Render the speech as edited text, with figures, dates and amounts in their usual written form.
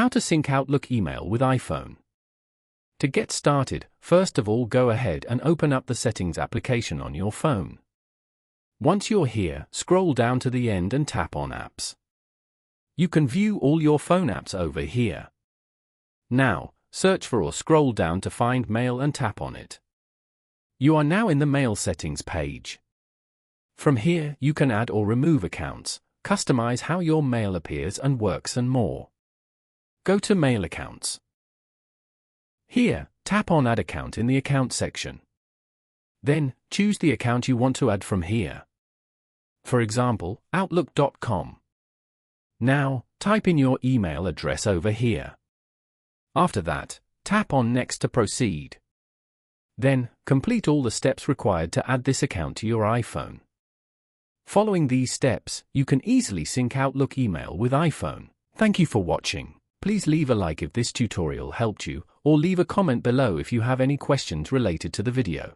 How to sync Outlook email with iPhone. To get started, first of all go ahead and open up the Settings application on your phone. Once you're here, scroll down to the end and tap on Apps. You can view all your phone apps over here. Now, search for or scroll down to find Mail and tap on it. You are now in the Mail settings page. From here, you can add or remove accounts, customize how your mail appears and works and more. Go to Mail Accounts. Here, tap on Add Account in the Account section. Then, choose the account you want to add from here. For example, Outlook.com. Now, type in your email address over here. After that, tap on Next to proceed. Then, complete all the steps required to add this account to your iPhone. Following these steps, you can easily sync Outlook email with iPhone. Thank you for watching. Please leave a like if this tutorial helped you, or leave a comment below if you have any questions related to the video.